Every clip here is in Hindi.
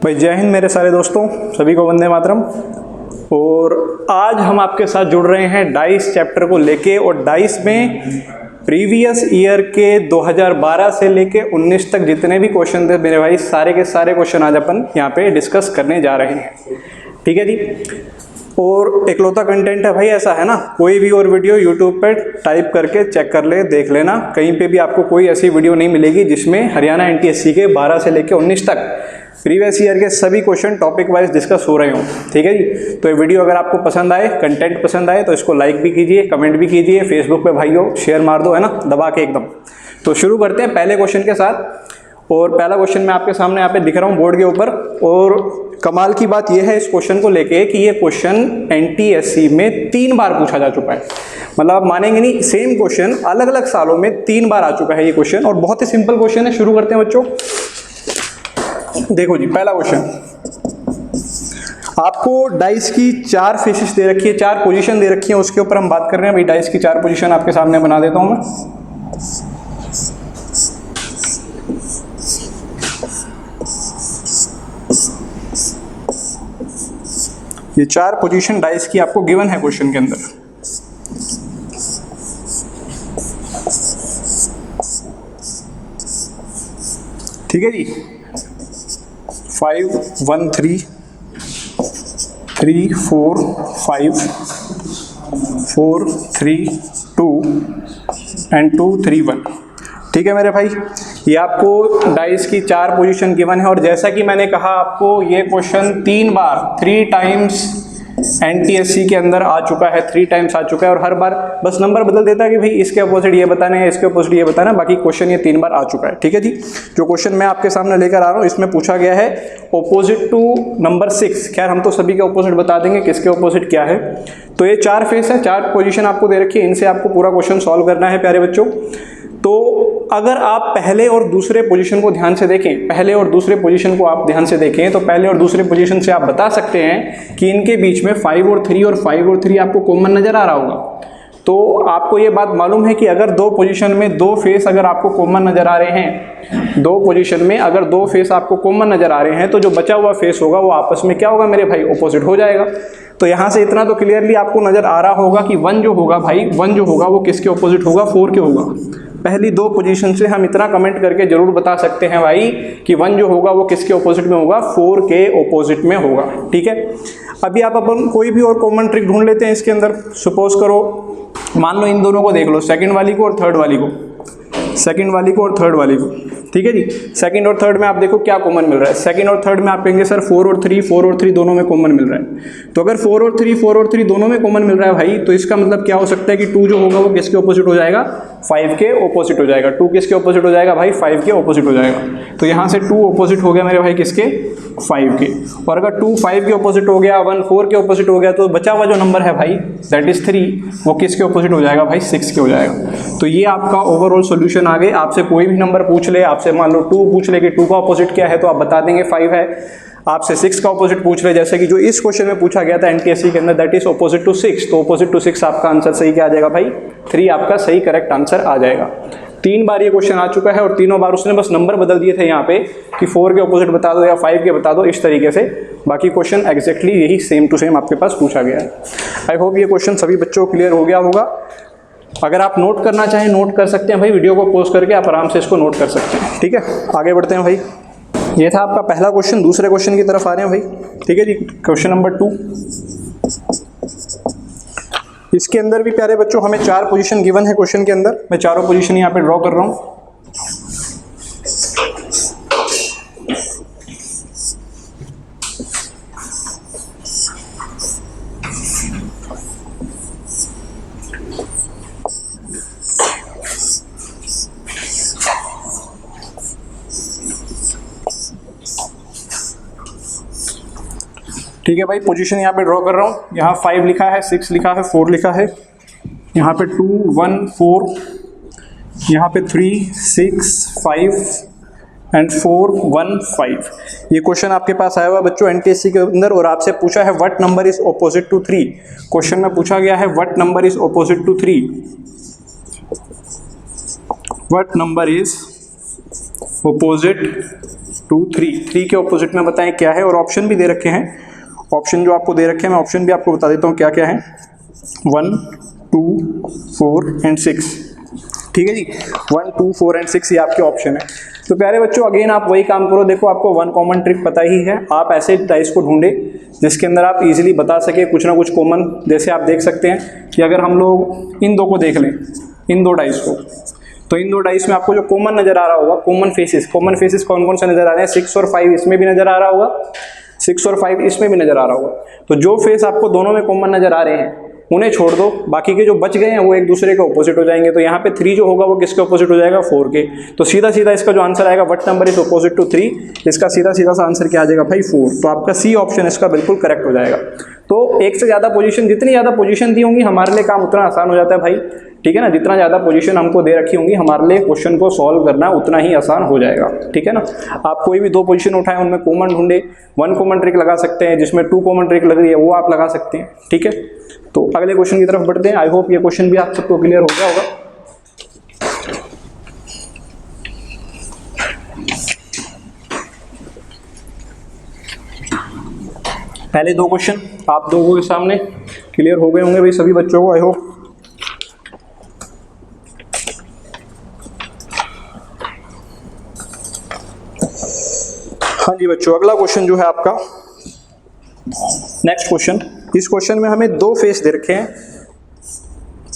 भाई जय हिंद मेरे सारे दोस्तों, सभी को वंदे मातरम। और आज हम आपके साथ जुड़ रहे हैं डाइस चैप्टर को लेके। और डाइस में प्रीवियस ईयर के 2012 से लेके 19 तक जितने भी क्वेश्चन थे मेरे भाई, सारे के सारे क्वेश्चन आज अपन यहाँ पे डिस्कस करने जा रहे हैं। ठीक है जी। और एकलौता कंटेंट है भाई, ऐसा है ना, कोई भी और वीडियो यूट्यूब पर टाइप करके चेक कर ले, देख लेना, कहीं पे भी आपको कोई ऐसी वीडियो नहीं मिलेगी जिसमें हरियाणा एनटीएससी के 12 से लेके 19 तक प्रीवियस ईयर के सभी क्वेश्चन टॉपिक वाइज डिस्कस हो रहे हो। ठीक है जी। तो ये वीडियो अगर आपको पसंद आए, कंटेंट पसंद आए, तो इसको लाइक भी कीजिए, कमेंट भी कीजिए, फेसबुक पे भाइयों शेयर मार दो, है ना, दबा के एकदम। तो शुरू करते हैं पहले क्वेश्चन के साथ। और पहला क्वेश्चन मैं आपके सामने यहाँ पे दिख रहा हूँ बोर्ड के ऊपर। और कमाल की बात यह है इस क्वेश्चन को लेके कि ये क्वेश्चन एनटीएससी में 3 बार पूछा जा चुका है। मतलब आप मानेंगे नहीं, सेम क्वेश्चन अलग अलग सालों में 3 बार आ चुका है ये क्वेश्चन। और बहुत ही सिंपल क्वेश्चन है। शुरू करते हैं बच्चों। देखो जी, पहला क्वेश्चन, आपको डाइस की 4 फेसेस दे रखी है, 4 पोजीशन दे रखी है, उसके ऊपर हम बात कर रहे हैं। भाई डाइस की 4 पोजीशन आपके सामने बना देता हूं मैं। ये 4 पोजीशन डाइस की आपको गिवन है क्वेश्चन के अंदर। ठीक है जी। 5 1 3 3 4 5 4 3 2 एंड 2 3 1। ठीक है मेरे भाई, ये आपको डाइस की 4 पोजीशन गिवन है। और जैसा कि मैंने कहा आपको, ये क्वेश्चन 3 बार 3 टाइम्स एनटीएससी के अंदर आ चुका है, 3 टाइम्स आ चुका है। और हर बार बस नंबर बदल देता है कि भाई इसके अपोजिट ये बताना है, इसके अपोजिट ये बताना है, बाकी क्वेश्चन ये 3 बार आ चुका है। ठीक है जी। जो क्वेश्चन मैं आपके सामने लेकर आ रहा हूँ, इसमें पूछा गया है ऑपोजिट टू नंबर 6। खैर हम तो सभी के ऑपोजिट बता देंगे, किसके ऑपोजिट क्या है। तो ये 4 फेस है, 4 पोजीशन आपको दे रखी है, इनसे आपको पूरा क्वेश्चन सॉल्व करना है प्यारे बच्चों। तो अगर आप पहले और दूसरे पोजीशन को ध्यान से देखें, पहले और दूसरे पोजीशन को आप ध्यान से देखें, तो पहले और दूसरे पोजीशन से आप बता सकते हैं कि इनके बीच में 5 और 3 और 5 और 3 आपको कॉमन नजर आ रहा होगा। तो आपको ये बात मालूम है कि अगर 2 पोजीशन में 2 फेस अगर आपको कॉमन नजर आ रहे हैं, 2 पोजीशन में अगर 2 फेस आपको कॉमन नजर आ रहे हैं, तो जो बचा हुआ फेस होगा वो आपस में क्या होगा मेरे भाई, ऑपोजिट हो जाएगा। तो यहाँ से इतना तो क्लियरली आपको नजर आ रहा होगा कि 1 जो होगा भाई, 1 जो होगा वो किसके ऑपोजिट होगा, 4 के होगा। पहली 2 पोजीशन से हम इतना कमेंट करके जरूर बता सकते हैं भाई कि 1 जो होगा वो किसके ऑपोजिट में होगा, 4 के ऑपोजिट में होगा। ठीक है। अभी आप अपन कोई भी और कॉमन ट्रिक ढूंढ लेते हैं इसके अंदर। सपोज करो, मान लो इन दोनों को देख लो, सेकंड वाली को और थर्ड वाली को, सेकंड वाली को और थर्ड वाली को। ठीक है जी। सेकंड और थर्ड में आप देखो क्या कॉमन मिल रहा है। सेकंड और थर्ड में आप कहेंगे सर 4 और 3 दोनों में कॉमन मिल रहा है। तो अगर 4 और 3 दोनों में कॉमन मिल रहा है भाई, तो इसका मतलब क्या हो सकता है कि 2 जो होगा वो किसके ऑपोजिट हो जाएगा, 5 के ऑपोजिट हो जाएगा। 2 किसके ऑपोजिट हो जाएगा भाई, 5 के ऑपोजिट हो जाएगा। तो यहाँ से 2 ऑपोजिट हो गया मेरे भाई किसके, 5 के। और अगर 2 5 के ऑपोजिट हो गया, 1 4 के ऑपोजिट हो गया, तो बचा हुआ जो नंबर है भाई दैट इज 3, वो किसके ऑपोजिट हो जाएगा भाई, 6 के हो जाएगा। तो ये आपका ओवरऑल सोल्यूशन आ गए। आपसे कोई भी नंबर पूछ ले, आपसे मान लो 2 पूछ ले कि 2 का ऑपोजिट क्या है, तो आप बता देंगे 5 है। आपसे 6 का ऑपोजिट पूछ ले, जैसे कि जो इस क्वेश्चन में पूछा गया था एनटीएससी के अंदर, दैट इज ऑपोजिट टू 6, तो ऑपोजिट टू 6 आपका आंसर सही क्या आ जाएगा भाई, 3 आपका सही करेक्ट आंसर आ जाएगा। 3 बार ये क्वेश्चन आ चुका है और तीनों बार उसने बस नंबर बदल दिए थे यहाँ पे कि 4 के ऑपोजिट बता दो या 5 के बता दो, इस तरीके से। बाकी क्वेश्चन एग्जैक्टली यही सेम टू सेम आपके पास पूछा गया है। आई होप ये क्वेश्चन सभी बच्चों को क्लियर हो गया होगा। अगर आप नोट करना चाहें नोट कर सकते हैं भाई, वीडियो को पॉज करके आप आराम से इसको नोट कर सकते हैं। ठीक है, आगे बढ़ते हैं भाई। ये था आपका पहला क्वेश्चन। दूसरे क्वेश्चन की तरफ आ रहे हैं भाई। ठीक है जी। क्वेश्चन नंबर 2, इसके अंदर भी प्यारे बच्चों हमें 4 पोजीशन गिवन है क्वेश्चन के अंदर। मैं चारों पोजीशन यहाँ पे ड्रॉ कर रहा हूँ। ठीक है भाई, पोजीशन यहाँ पे ड्रॉ कर रहा हूँ। यहाँ 5 लिखा है, 6 लिखा है, 4 लिखा है, यहाँ पे 2 1 4, यहाँ पे 3 6 5 एंड 4 1 5। ये क्वेश्चन आपके पास आया हुआ बच्चों एनटीएससी के अंदर। और आपसे पूछा है what number is opposite to 3। Question में पूछा गया है what number is opposite to 3, what number is opposite 2 3, 3 के ऑपोजिट में बताएं क्या है, और ऑप्शन भी दे रखे हैं। ऑप्शन जो आपको दे रखे हैं मैं ऑप्शन भी आपको बता देता हूँ क्या क्या है। 1 2 4 एंड 6, ठीक है जी। 1 2 4 एंड 6 ये आपके ऑप्शन है। तो प्यारे बच्चों अगेन आप वही काम करो, देखो आपको वन कॉमन ट्रिक पता ही है, आप ऐसे डाइस को ढूंढे जिसके अंदर आप इजीली बता सके कुछ ना कुछ कॉमन। जैसे आप देख सकते हैं कि अगर हम लोग इन दो को देख लें, इन दो डाइस को, तो इन दो डाइस में आपको जो कॉमन नजर आ रहा होगा, कॉमन फेसेस कौन कौन से नजर आ रहे हैं, 6 और 5 इसमें भी नजर आ रहा होगा, 6 और 5 इसमें भी नजर आ रहा होगा। तो जो फेस आपको दोनों में कॉमन नजर आ रहे हैं उन्हें छोड़ दो, बाकी के जो बच गए हैं वो एक दूसरे के ऑपोजिट हो जाएंगे। तो यहाँ पे 3 जो होगा वो किसके ऑपोजिट हो जाएगा, 4 के। तो सीधा सीधा इसका जो आंसर आएगा what number is opposite to 3, इसका सीधा सीधा सा आंसर क्या आ जाएगा भाई 4। तो आपका सी ऑप्शन इसका बिल्कुल करेक्ट हो जाएगा। तो एक से ज़्यादा पोजीशन, जितनी ज़्यादा पोजीशन दी होंगी हमारे लिए काम उतना आसान हो जाता है भाई, ठीक है ना। जितना ज़्यादा पोजीशन हमको दे रखी होंगी हमारे लिए क्वेश्चन को सॉल्व करना उतना ही आसान हो जाएगा, ठीक है ना। आप कोई भी 2 पोजीशन उठाएं, उनमें कॉमन ढूंढे, 1 कॉमन ट्रिक लगा सकते हैं, जिसमें 2 कॉमन ट्रिक लग रही है वो आप लगा सकते हैं, ठीक है। तो अगले क्वेश्चन की तरफ बढ़ते हैं। आई होप ये क्वेश्चन भी आप सबको क्लियर हो गया होगा। पहले 2 क्वेश्चन आप लोगों के सामने क्लियर हो गए होंगे भाई सभी बच्चों को, आई होप। हाँ जी बच्चों, अगला क्वेश्चन जो है आपका नेक्स्ट क्वेश्चन, इस क्वेश्चन में हमें 2 फेस दे रखे हैं।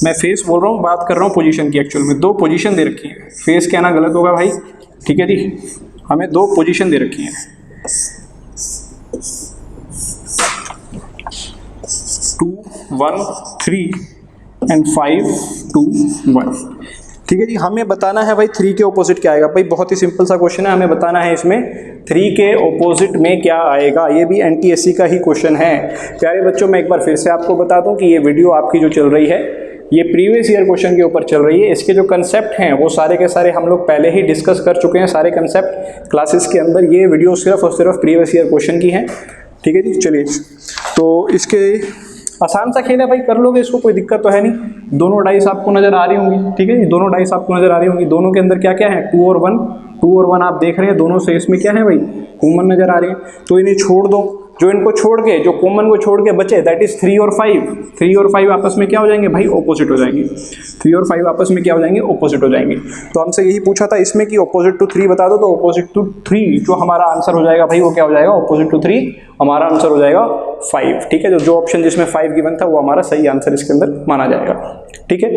मैं फेस बोल रहा हूँ, बात कर रहा हूँ पोजीशन की, एक्चुअल में 2 पोजीशन दे रखी है। फेस कहना गलत होगा भाई, ठीक है जी। हमें 2 पोजीशन दे रखी हैं, 2 1 3 एंड 5 2 1, ठीक है जी। हमें बताना है भाई 3 के ऑपोजिट क्या आएगा। भाई बहुत ही सिंपल सा क्वेश्चन है, हमें बताना है इसमें 3 के ऑपोजिट में क्या आएगा। ये भी एनटीएससी का ही क्वेश्चन है। प्यारे बच्चों मैं एक बार फिर से आपको बता दूं कि ये वीडियो आपकी जो चल रही है ये प्रीवियस ईयर क्वेश्चन के ऊपर चल रही है। इसके जो कंसेप्ट हैं वो सारे के सारे हम लोग पहले ही डिस्कस कर चुके हैं, सारे कंसेप्ट क्लासेस के अंदर। ये वीडियो सिर्फ और सिर्फ प्रीवियस ईयर क्वेश्चन की है, ठीक है जी। चलिए, तो इसके आसान सा खेल है भाई, कर लोगे इसको, कोई दिक्कत तो है नहीं। दोनों डाइस आपको नजर आ रही होंगी, ठीक है जी। दोनों डाइस आपको नजर आ रही होंगी, दोनों के अंदर क्या क्या है, 2 और 1, 2 और 1 आप देख रहे हैं, दोनों से इसमें क्या है भाई कॉमन नजर आ रही है। तो इन्हें छोड़ दो, जो इनको छोड़ के, जो कॉमन को छोड़ के बचे दैट इज 3 और 5। 3 और 5 आपस में क्या हो जाएंगे भाई, ऑपोजिट हो जाएंगे। 3 और 5 आपस में क्या हो जाएंगे, ऑपोजिट हो जाएंगे। तो हमसे यही पूछा था इसमें कि ऑपोजिट टू 3 बता दो, तो ऑपोजिट टू 3 जो हमारा आंसर हो जाएगा भाई वो क्या हो जाएगा, ऑपोजिट टू 3 हमारा आंसर हो जाएगा 5, ठीक है। जो ऑप्शन जिसमें 5 गिवन था वो हमारा सही आंसर इसके अंदर माना जाएगा, ठीक है।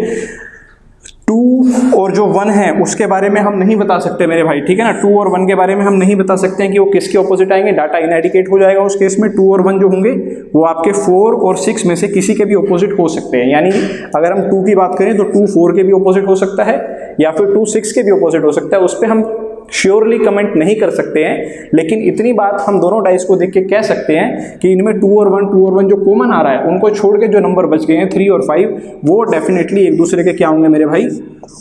2 और जो 1 है उसके बारे में हम नहीं बता सकते मेरे भाई, ठीक है ना। 2 और 1 के बारे में हम नहीं बता सकते हैं कि वो किसके ऑपोजिट आएंगे, डाटा इनएडिकेट हो जाएगा उस केस में। 2 और 1 जो होंगे वो आपके 4 और 6 में से किसी के भी ऑपोजिट हो सकते हैं। यानी अगर हम 2 की बात करें तो 2 4 के भी ऑपोजिट हो सकता है या फिर 2 6 के भी ऑपोजिट हो सकता है। उस पर हम श्योरली कमेंट नहीं कर सकते हैं, लेकिन इतनी बात हम दोनों डाइस को देख के कह सकते हैं कि इनमें 2 और 1 जो कॉमन आ रहा है उनको छोड़ के जो नंबर बच गए हैं 3 और 5 वो डेफिनेटली एक दूसरे के क्या होंगे मेरे भाई,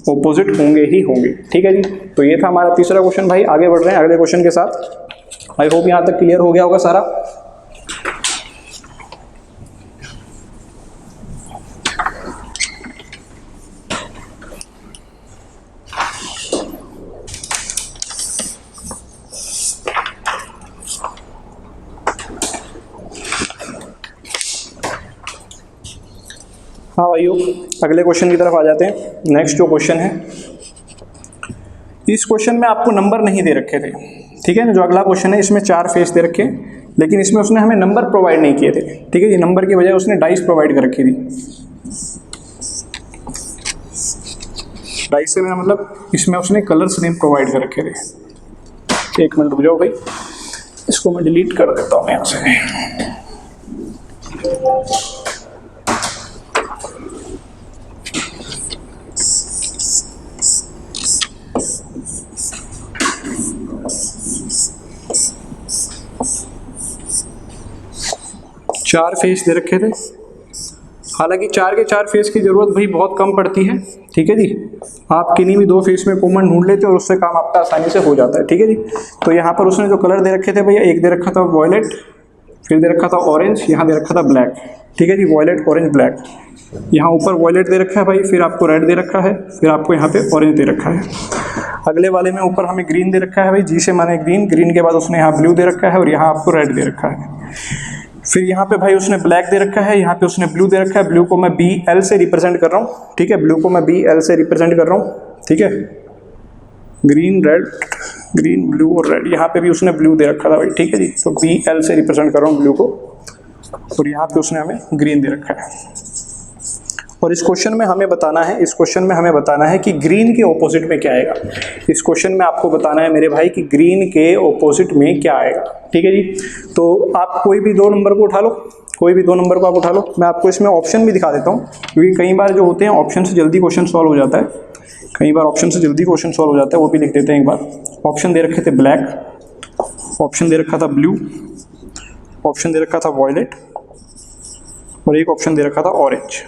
ऑपोजिट होंगे ही होंगे, ठीक है जी। तो ये था हमारा तीसरा क्वेश्चन भाई। आगे बढ़ रहे हैं अगले क्वेश्चन के साथ। आई होप यहाँ तक क्लियर हो गया होगा सारा। हाँ भाइयों, अगले क्वेश्चन की तरफ आ जाते हैं। नेक्स्ट जो क्वेश्चन है, इस क्वेश्चन में आपको नंबर नहीं दे रखे थे, ठीक है ना। जो अगला क्वेश्चन है इसमें 4 फेस दे रखे हैं, लेकिन इसमें उसने हमें नंबर प्रोवाइड नहीं किए थे, ठीक है जी। नंबर की बजाय उसने डाइस प्रोवाइड कर रखी थी। डाइस से मेरा मतलब इसमें उसने कलर्स नेम प्रोवाइड कर रखे थे। एक मिनट रुक जाओ भाई, इसको मैं डिलीट कर देता हूँ यहाँ से। चार फेस दे रखे थे, हालांकि 4 के 4 फेस की जरूरत भाई बहुत कम पड़ती है, ठीक है जी। आप किन्हीं भी 2 फेस में कॉमन ढूंढ लेते हो और उससे काम आपका आसानी से हो जाता है, ठीक है जी। तो यहाँ पर उसने जो कलर दे रखे थे भैया, एक दे रखा था वॉयलेट, फिर दे रखा था ऑरेंज, यहाँ दे रखा था ब्लैक, ठीक है जी, वॉयलेट ऑरेंज ब्लैक। यहाँ ऊपर वॉयलेट दे रखा है भाई, फिर आपको रेड दे रखा है, फिर आपको यहाँ पे ऑरेंज दे रखा है। अगले वाले में ऊपर हमें ग्रीन दे रखा है भाई, जी से माने ग्रीन, ग्रीन के बाद उसने यहाँ ब्लू दे रखा है और यहाँ आपको रेड दे रखा है। फिर यहाँ पे भाई उसने ब्लैक दे रखा है, यहाँ पे उसने ब्लू दे रखा है। ब्लू को मैं BL से रिप्रेजेंट कर रहा हूँ, ठीक है, ब्लू को मैं BL से रिप्रेजेंट कर रहा हूँ, ठीक है। ग्रीन रेड, ग्रीन ब्लू और रेड, यहाँ पे भी उसने ब्लू दे रखा था भाई, ठीक है जी। तो BL से रिप्रेजेंट कर रहा हूँ ब्लू को, और यहाँ पे उसने हमें ग्रीन दे रखा है। और इस क्वेश्चन में हमें बताना है, इस क्वेश्चन में हमें बताना है कि ग्रीन के ऑपोजिट में क्या आएगा। इस क्वेश्चन में आपको बताना है मेरे भाई कि ग्रीन के ऑपोजिट में क्या आएगा, ठीक है जी। तो आप कोई भी 2 नंबर को उठा लो, कोई भी 2 नंबर को आप उठा लो। मैं आपको इसमें ऑप्शन भी दिखा देता हूँ, क्योंकि कई बार जो होते हैं ऑप्शन से जल्दी क्वेश्चन सॉल्व हो जाता है, कई बार ऑप्शन से जल्दी क्वेश्चन सॉल्व हो जाता है, वो भी लिख देते हैं एक बार। ऑप्शन दे रखे थे ब्लैक, ऑप्शन दे रखा था ब्लू, ऑप्शन दे रखा था वॉयलेट, और एक ऑप्शन दे रखा था ऑरेंज।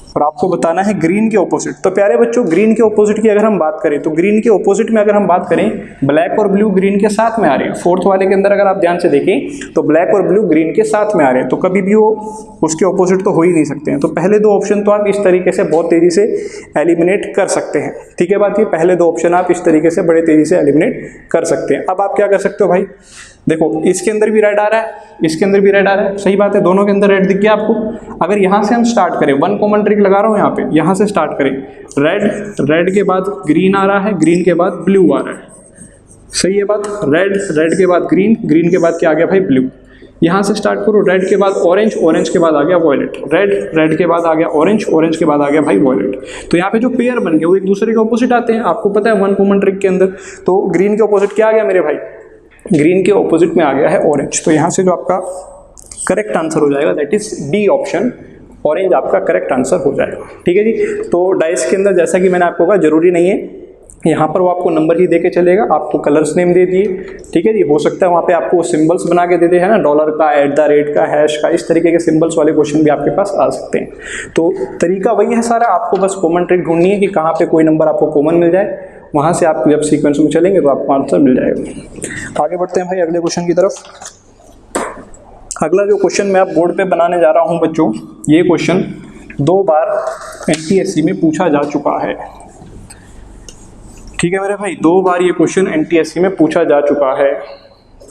और आपको बताना है ग्रीन के ऑपोजिट। तो प्यारे बच्चों, ग्रीन के ऑपोजिट की अगर हम बात करें तो ग्रीन के ऑपोजिट में अगर हम बात करें, ब्लैक और ब्लू ग्रीन के साथ में आ रहे हैं। 4th वाले के अंदर अगर आप ध्यान से देखें तो ब्लैक और ब्लू ग्रीन के साथ में आ रहे हैं, तो कभी भी वो उसके ऑपोजिट तो हो ही नहीं सकते हैं। तो पहले 2 ऑप्शन तो आप इस तरीके से बहुत तेजी से एलिमिनेट कर सकते हैं, ठीक है बात ये। पहले 2 ऑप्शन आप इस तरीके से बड़े तेजी से एलिमिनेट कर सकते हैं। अब आप क्या कर सकते हो भाई, देखो इसके अंदर भी रेड आ रहा है, इसके अंदर भी रेड आ रहा है, सही बात है, दोनों के अंदर रेड दिख गया आपको। अगर यहाँ से हम स्टार्ट करें, 1 कॉमन ट्रिक लगा रहा हूँ यहाँ पे, यहाँ से स्टार्ट करें, रेड, रेड के बाद ग्रीन आ रहा है, ग्रीन के बाद ब्लू आ रहा है, सही है बात। रेड, रेड के बाद ग्रीन, ग्रीन के बाद क्या आ गया भाई ब्लू। यहाँ से स्टार्ट करो, रेड के बाद ऑरेंज, ऑरेंज के बाद आ गया वॉयलेट, रेड, रेड के बाद आ गया ऑरेंज, ऑरेंज के बाद आ गया भाई वॉयलेट। तो यहाँ पे जो पेयर बन गए वो एक दूसरे के ऑपोजिट आते हैं, आपको पता है 1 कॉमन ट्रिक के अंदर। तो ग्रीन के ऑपोजिट क्या आ गया मेरे भाई, ग्रीन के ऑपोजिट में आ गया है ऑरेंज। तो यहाँ से जो आपका करेक्ट आंसर हो जाएगा that is D option, orange आपका करेक्ट आंसर हो जाएगा, ठीक है जी। तो डाइस के अंदर जैसा कि मैंने आपको कहा, जरूरी नहीं है यहाँ पर वो आपको नंबर ही दे के चलेगा, आपको कलर्स नेम दे दिए, ठीक है जी। हो सकता है वहाँ पे आपको सिंबल्स बना के दे दे, है ना, डॉलर का, @ का, हैश का, इस तरीके के सिंबल्स वाले क्वेश्चन भी आपके पास आ सकते हैं। तो तरीका वही है सारा, आपको बस कॉमन ट्रिक ढूंढनी है कि कहाँ पे कोई नंबर आपको कॉमन मिल जाए, वहाँ से आप जब सीक्वेंस में चलेंगे तो आपको आंसर मिल जाएगा। आगे बढ़ते हैं भाई अगले क्वेश्चन की तरफ। अगला जो क्वेश्चन मैं आप बोर्ड पे बनाने जा रहा हूँ बच्चों, ये क्वेश्चन 2 बार NTSC में पूछा जा चुका है, ठीक है मेरे भाई। 2 बार ये क्वेश्चन NTSC में पूछा जा चुका है,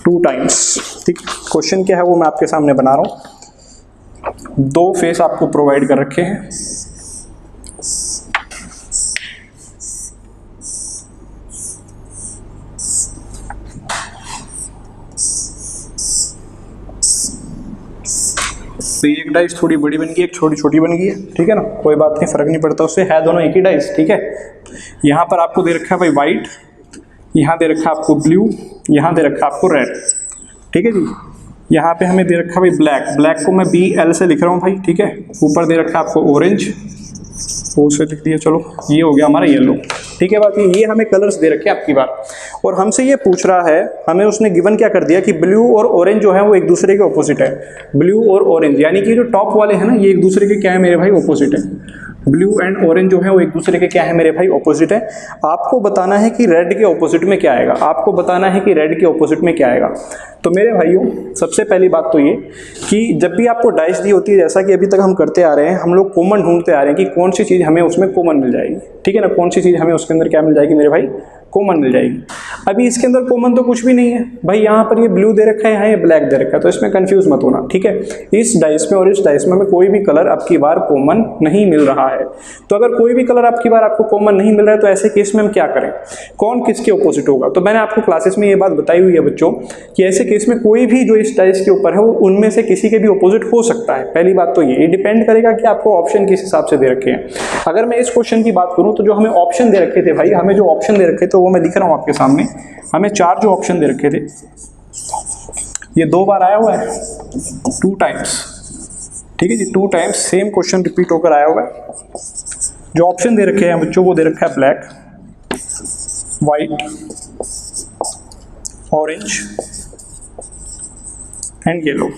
2 टाइम्स, ठीक। क्वेश्चन क्या है वो मैं आपके सामने बना रहा हूँ। 2 फेस आपको प्रोवाइड कर रखे हैं, तो एक डाइस थोड़ी बड़ी बन गई, एक छोटी छोटी बन गई है, ठीक है ना, कोई बात नहीं, फर्क नहीं पड़ता उससे, है दोनों एक ही डाइस, ठीक है। यहाँ पर आपको दे रखा है भाई वाइट, यहाँ दे रखा है आपको ब्लू, यहाँ दे रखा है आपको रेड, ठीक है जी। यहाँ पे हमें दे रखा है भाई ब्लैक, ब्लैक को मैं BL से लिख रहा हूँ भाई, ठीक है। ऊपर दे रखा है आपको ऑरेंज, O से लिख दिया, चलो ये हो गया हमारा येलो, ठीक है। बाकी ये हमें कलर्स दे रखे हैं आपकी बार, और हमसे ये पूछ रहा है, हमें उसने गिवन क्या कर दिया कि ब्लू और ऑरेंज जो है वो एक दूसरे के ऑपोजिट है। ब्लू और ऑरेंज यानी कि जो टॉप वाले हैं ना, ये एक दूसरे के क्या है मेरे भाई, ऑपोजिट है। ब्लू एंड ऑरेंज जो है वो एक दूसरे के क्या है मेरे भाई, ऑपोजिट है। आपको बताना है कि रेड के ऑपोजिट में क्या आएगा, आपको बताना है कि रेड के ऑपोजिट में क्या आएगा। तो मेरे भाइयों, सबसे पहली बात तो ये कि जब भी आपको डाइस दी होती है, जैसा कि अभी तक हम करते आ रहे हैं, हम लोग कॉमन ढूंढते आ रहे हैं कि कौन सी चीज़ हमें उसमें कॉमन मिल जाएगी, ठीक है ना, कौन सी चीज़ हमें उसके अंदर क्या मिल जाएगी मेरे भाई, कॉमन मिल जाएगी। अभी इसके अंदर कॉमन तो कुछ भी नहीं है भाई, यहाँ पर ये ब्लू दे रखा है, यहाँ ये ब्लैक दे रखा है, तो इसमें कंफ्यूज मत होना, ठीक है। इस डाइस में और इस डाइस में हमें कोई भी कलर अब की बार कॉमन नहीं मिल रहा है। तो अगर कोई भी कलर अब की बार आपको कॉमन नहीं मिल रहा है तो ऐसे केस में हम क्या करें, कौन किसके ऑपोजिट होगा। तो मैंने आपको क्लासेस में ये बात बताई हुई है बच्चों कि ऐसे केस में कोई भी जो इस डाइस के ऊपर है वो उनमें से किसी के भी ऑपोजिट हो सकता है। पहली बात तो ये डिपेंड करेगा कि आपको ऑप्शन किस हिसाब से दे रखे हैं। अगर मैं इस क्वेश्चन की बात करूं तो जो हमें ऑप्शन दे रखे थे भाई, हमें जो ऑप्शन दे रखे थे वो मैं लिख रहा हूं आपके सामने। हमें 4 जो ऑप्शन दे रखे थे, ये 2 बार आया हुआ है, 2 टाइम्स, ठीक है जी, 2 टाइम्स सेम क्वेश्चन रिपीट होकर आया हुआ है। जो ऑप्शन दे रखे हैं बच्चों वो दे रखा है black, white, orange and yellow,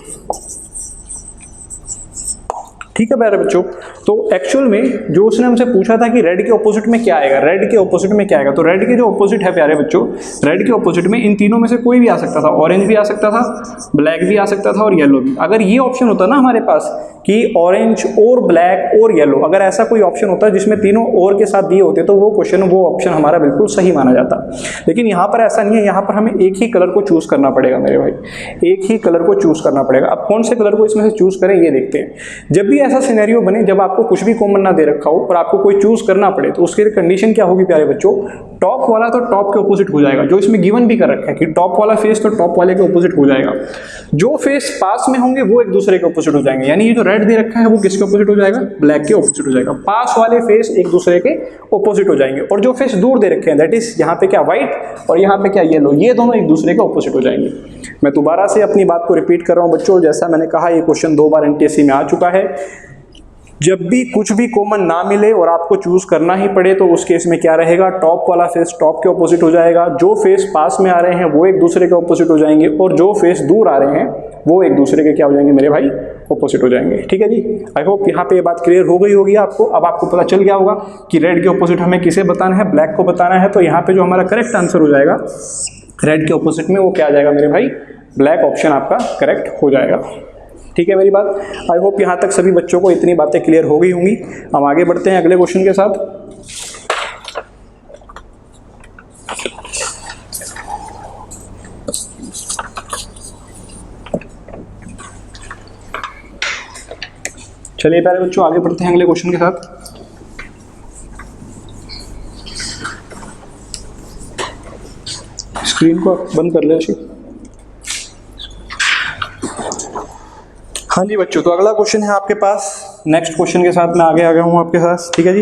ठीक है प्यारे बच्चों। तो एक्चुअल में जो उसने हमसे पूछा था कि रेड के ऑपोजिट में क्या आएगा, रेड के ऑपोजिट में क्या आएगा, तो रेड के जो ऑपोजिट है प्यारे बच्चों, रेड के ऑपोजिट में इन तीनों में से कोई भी आ सकता था, ऑरेंज भी आ सकता था, ब्लैक भी आ सकता था और येलो भी। अगर ये ऑप्शन होता ना हमारे पास कि ऑरेंज और ब्लैक और येलो, अगर ऐसा कोई ऑप्शन होता जिसमें तीनों और के साथ दिए होते तो वो क्वेश्चन, वो ऑप्शन हमारा बिल्कुल सही माना जाता। लेकिन यहाँ पर ऐसा नहीं है, यहाँ पर हमें एक ही कलर को चूज करना पड़ेगा मेरे भाई, एक ही कलर को चूज करना पड़ेगा। अब कौन से कलर को इसमें से चूज करें ये देखते हैं। जब भी ऐसा सिनेरियो बने जब आपको कुछ भी कॉमन ना दे रखा हो और आपको कोई चूज करना पड़े, तो उसके लिए कंडीशन क्या होगी प्यारे बच्चों, टॉप वाला तो टॉप के ऑपोजिट हो जाएगा, जो इसमें गिवन भी कर रखा है कि टॉप वाला फेस तो टॉप वाले के ऑपोजिट हो जाएगा। जो फेस पास में होंगे वो एक दूसरे के ऑपोजिट हो जाएंगे, यानी ये जो रेड दे रखा है वो किसके ऑपोजिट हो जाएगा, ब्लैक के ऑपोजिट हो जाएगा। पास वाले फेस एक दूसरे के ऑपोजिट हो जाएंगे, और जो फेस दूर दे रखे हैं दैट इज यहाँ पे क्या व्हाइट और यहाँ पे क्या येलो, ये दोनों एक दूसरे के ऑपोजिट हो जाएंगे। मैं दोबारा से अपनी बात को रिपीट कर रहा हूँ बच्चों, जैसा मैंने कहा ये क्वेश्चन 2 बार एनटीएससी में आ चुका है। जब भी कुछ भी कॉमन ना मिले और आपको चूज करना ही पड़े तो उस केस में क्या रहेगा, टॉप वाला फेस टॉप के ऑपोजिट हो जाएगा, जो फेस पास में आ रहे हैं वो एक दूसरे के ऑपोजिट हो जाएंगे, और जो फेस दूर आ रहे हैं वो एक दूसरे के क्या हो जाएंगे मेरे भाई, ऑपोजिट हो जाएंगे। ठीक है जी, आई होप यहाँ पे ये बात क्लियर हो गई होगी आपको। अब आपको पता चल गया होगा कि रेड के ऑपोजिट हमें किसे बताना है, ब्लैक को बताना है। तो यहाँ पे जो हमारा करेक्ट आंसर हो जाएगा रेड के ऑपोजिट में, वो क्या आ जाएगा मेरे भाई, ब्लैक ऑप्शन आपका करेक्ट हो जाएगा। ठीक है मेरी बात, आई होप यहाँ तक सभी बच्चों को इतनी बातें क्लियर हो गई होंगी। हम आगे बढ़ते हैं अगले क्वेश्चन के साथ। चलिए प्यारे बच्चों आगे बढ़ते हैं अगले क्वेश्चन के साथ। स्क्रीन को बंद कर ले अशी। हाँ जी बच्चों, तो अगला क्वेश्चन है आपके पास। नेक्स्ट क्वेश्चन के साथ मैं आगे आ गया हूँ आपके साथ। ठीक है जी,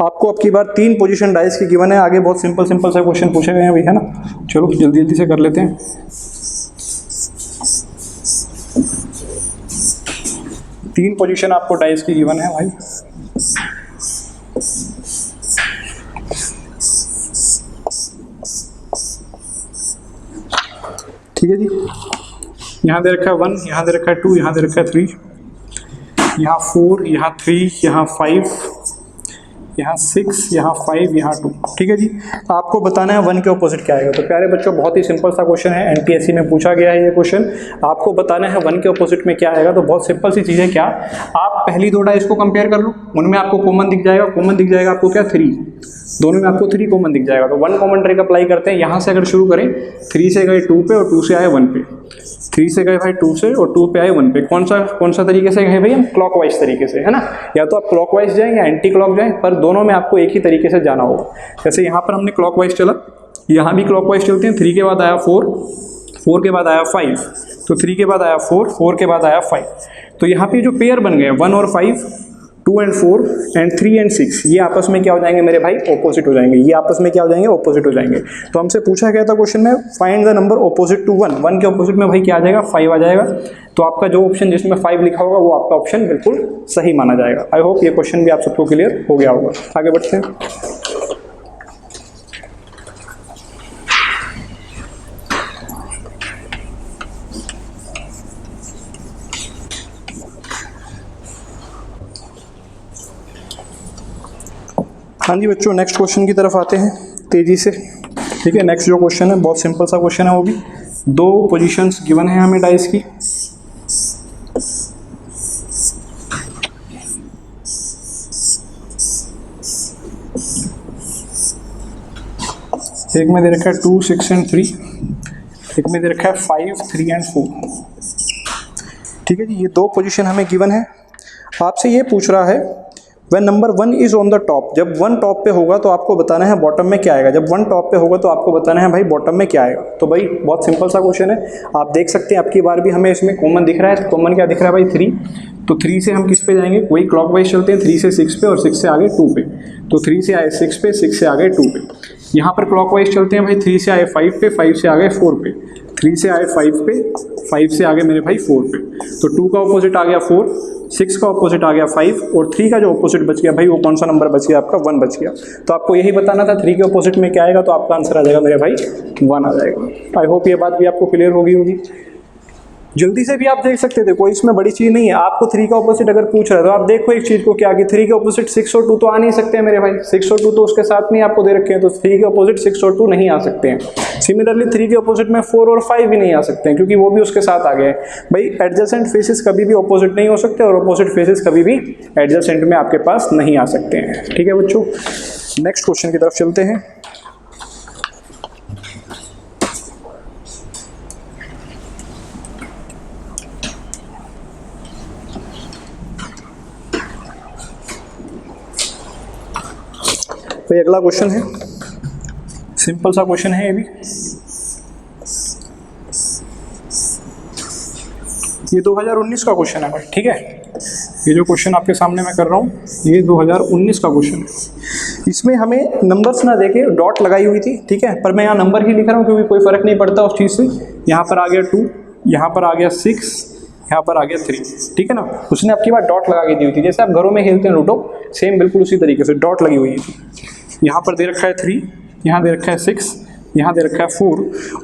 आपको अब की बार 3 पोजीशन डाइस की गिवन है। आगे बहुत सिंपल सिंपल से क्वेश्चन पूछे गए हैं भाई, है ना। चलो जल्दी जल्दी से कर लेते हैं। तीन पोजीशन आपको डाइस की गिवन है भाई। ठीक है जी, यहाँ दे रखा है 1, यहाँ दे रखा है 2, यहाँ दे रखा है 3, यहाँ 4, यहाँ 3, यहाँ 5, यहाँ 6, यहाँ 5, यहाँ 2। ठीक है जी, आपको बताना है 1 के ऑपोजिट क्या आएगा। तो प्यारे बच्चों बहुत ही सिंपल सा क्वेश्चन है, एनटीएससी में पूछा गया है ये क्वेश्चन। आपको बताना है 1 के ऑपोजिट में क्या आएगा। तो बहुत सिंपल सी चीज़ है, क्या आप पहली 2 डाइस को कंपेयर कर लो, उनमें आपको कॉमन दिख जाएगा। कॉमन दिख जाएगा आपको क्या, 3, दोनों में आपको 3 कॉमन दिख जाएगा। तो 1 कॉमन ट्रिक अप्लाई करते हैं। यहाँ से अगर शुरू करें, 3 से गए 2 पे और 2 से आए 1 पे, 3 से गए भाई 2 से और 2 पे आए 1 पे। कौन सा तरीके से गए भाई हम, क्लॉकवाइज तरीके से, है ना। या तो आप क्लॉकवाइज जाएं या एंटी क्लॉक जाएं, पर दोनों में आपको एक ही तरीके से जाना होगा। जैसे यहाँ पर हमने क्लॉकवाइज चला, यहाँ भी क्लॉकवाइज चलते हैं। 3 के बाद आया 4, 4 के बाद आया 5, तो 3 के बाद आया 4, 4 के बाद आया 5। तो यहाँ पे जो पेयर बन गए 1 और 5, 2 एंड 4 एंड 3 एंड 6, ये आपस में क्या हो जाएंगे मेरे भाई, ऑपोजिट हो जाएंगे। ये आपस में क्या हो जाएंगे, ऑपोजिट हो जाएंगे। तो हमसे पूछा गया था क्वेश्चन में, find the number opposite to 1। 1 के ऑपोजिट में भाई क्या आ जाएगा, 5 आ जाएगा। तो आपका जो ऑप्शन जिसमें 5 लिखा होगा वो आपका ऑप्शन बिल्कुल सही माना जाएगा। आई होप ये क्वेश्चन भी आप सबको क्लियर हो गया होगा। आगे बढ़ते हैं। हाँ जी बच्चों, नेक्स्ट क्वेश्चन की तरफ आते हैं तेजी से। ठीक है, नेक्स्ट जो क्वेश्चन है बहुत सिंपल सा क्वेश्चन है, वो भी 2 पोजीशंस गिवन है हमें डाइस की। एक में दे रखा है 2, 6 एंड 3, एक में दे रखा है 5, 3 एंड 4। ठीक है जी, ये 2 पोजीशन हमें गिवन है। आपसे ये पूछ रहा है When number 1 is on the top, जब 1 टॉप पे होगा तो आपको बताना है बॉटम में क्या आएगा। जब 1 टॉप पे होगा तो आपको बताना है भाई बॉटम में क्या आएगा। तो भाई बहुत सिंपल सा क्वेश्चन है, आप देख सकते हैं। आपकी बार भी हमें इसमें कॉमन दिख रहा है। तो कॉमन क्या दिख रहा है भाई, 3। तो 3 से हम किस पे जाएंगे, कोई क्लॉकवाइज चलते हैं। 3 से 6 पे और 6 से आगे 2 पे। तो 3 से आए 6 पे, 6 से आगे 2 पे। यहाँ पर क्लॉकवाइज चलते हैं भाई, 3 से आए 5 पे, 5 से आगे 4 पे, 3 से आए 5 पे, 5 से आगे मेरे भाई 4 पे। तो 2 का ऑपोजिट आ गया 4, 6 का ऑपोजिट आ गया 5 और 3 का जो ऑपोजिट बच गया भाई वो कौन सा नंबर बच गया आपका, 1 बच गया। तो आपको यही बताना था 3 के ऑपोजिट में क्या आएगा। तो आपका आंसर आ जाएगा मेरे भाई 1 आ जाएगा। आई होप ये बात भी आपको क्लियर होगी। जल्दी से भी आप देख सकते थे, कोई इसमें बड़ी चीज़ नहीं है। आपको 3 का ऑपोजिट अगर पूछ रहा है तो आप देखो एक चीज़ को क्या कि 3 के ऑपोजिट 6 और 2 तो आ नहीं सकते हैं मेरे भाई। 6 और 2 तो उसके साथ में आपको दे रखे हैं, तो 3 के ऑपोजिट 6 और 2 नहीं आ सकते हैं। सिमिलरली 3 के ऑपोजिट में 4 और 5 भी नहीं आ सकते हैं, क्योंकि वो भी उसके साथ आ गए हैं। भाई एडजेसेंट फेसेस कभी भी ऑपोजिट नहीं हो सकते, और ऑपोजिट फेसेस कभी भी एडजेसेंट में आपके पास नहीं आ सकते हैं। ठीक है बच्चों, नेक्स्ट क्वेश्चन की तरफ चलते हैं। तो अगला क्वेश्चन है, सिंपल सा क्वेश्चन है ये भी। ये 2019 का क्वेश्चन है भाई, ठीक है। ये जो क्वेश्चन आपके सामने मैं कर रहा हूँ ये 2019 का क्वेश्चन है। इसमें हमें नंबर्स ना देके डॉट लगाई हुई थी, ठीक है, पर मैं यहाँ नंबर ही लिख रहा हूँ क्योंकि कोई फर्क नहीं पड़ता उस चीज़ से। यहाँ पर आ गया 2, यहाँ पर आ गया 6, यहाँ पर आ गया 3, ठीक है ना। उसने आपकी बात डॉट लगा के दी हुई थी, जैसे आप घरों में खेलते हैं लूडो, सेम बिल्कुल उसी तरीके से डॉट लगी हुई है। यहाँ पर दे रखा है 3, यहाँ दे रखा है 6, यहाँ दे रखा है 4,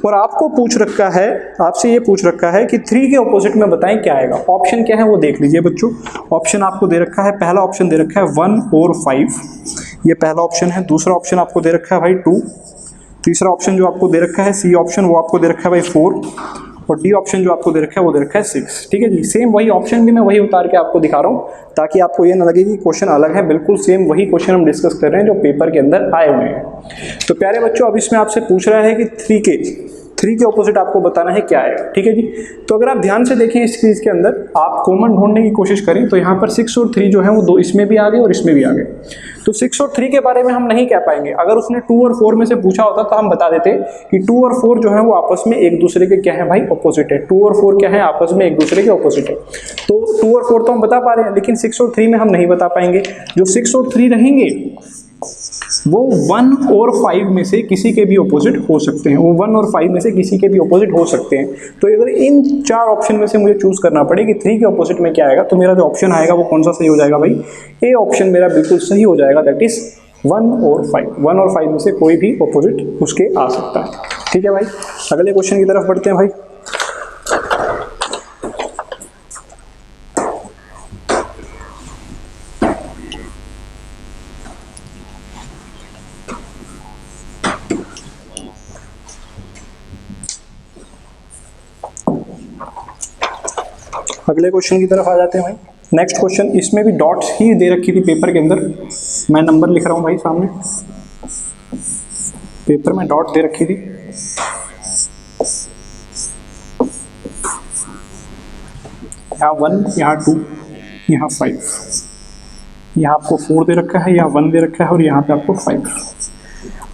और आपको पूछ रखा है, आपसे ये पूछ रखा है कि 3 के ऑपोजिट में बताएं क्या आएगा। ऑप्शन क्या है वो देख लीजिए बच्चों। ऑप्शन आपको दे रखा है, पहला ऑप्शन दे रखा है 1 और 5, ये पहला ऑप्शन है। दूसरा ऑप्शन आपको दे रखा है भाई 2, तीसरा ऑप्शन जो आपको दे रखा है सी ऑप्शन वो आपको दे रखा है भाई 4, और डी ऑप्शन जो आपको दे रखा है वो दे रखा है 6, ठीक है जी। सेम वही ऑप्शन भी मैं वही उतार के आपको दिखा रहा हूँ ताकि आपको ये ना लगे कि क्वेश्चन अलग है, बिल्कुल सेम वही क्वेश्चन हम डिस्कस कर रहे हैं जो पेपर के अंदर आए हुए हैं। तो प्यारे बच्चों, अब इसमें आपसे पूछ रहा है कि 3 के ऑपोजिट आपको बताना है क्या है, ठीक है जी। तो अगर आप ध्यान से देखें इस चीज़ के अंदर, आप कॉमन ढूंढने की कोशिश करें तो यहाँ पर 6 और 3 जो है वो दो इसमें भी आ गए और इसमें भी आ गए। तो 6 और 3 के बारे में हम नहीं कह पाएंगे। अगर उसने 2 और 4 में से पूछा होता तो हम बता देते कि 2 और 4 जो है वो आपस में एक दूसरे के क्या है भाई, ऑपोजिट है। 2 और 4 क्या है, आपस में एक दूसरे के ऑपोजिट है। तो 2 और 4 तो हम बता पा रहे हैं, लेकिन 6 और 3 में हम नहीं बता पाएंगे। जो 6 और 3 रहेंगे वो 1 और 5 में से किसी के भी ऑपोजिट हो सकते हैं। वो 1 और 5 में से किसी के भी ऑपोजिट हो सकते हैं। तो अगर इन 4 ऑप्शन में से मुझे चूज करना पड़े कि 3 के ऑपोजिट में क्या आएगा, तो मेरा जो ऑप्शन आएगा वो कौन सा सही हो जाएगा भाई, ए ऑप्शन मेरा बिल्कुल सही हो जाएगा, दैट इज 1 और 5। 1 और 5 में से कोई भी ऑपोजिट उसके आ सकता है, ठीक है भाई। अगले क्वेश्चन की तरफ बढ़ते हैं भाई। अगले क्वेश्चन की तरफ आ जाते हैं भाई। नेक्स्ट क्वेश्चन, इसमें भी डॉट्स ही दे रखी थी पेपर के अंदर, मैं नंबर लिख रहा हूं भाई सामने, पेपर में डॉट दे रखी थी। यहाँ 1, यहाँ 2, यहाँ 5, यहाँ आपको 4 दे रखा है, यहाँ 1 दे रखा है, और यहाँ पे आपको 5।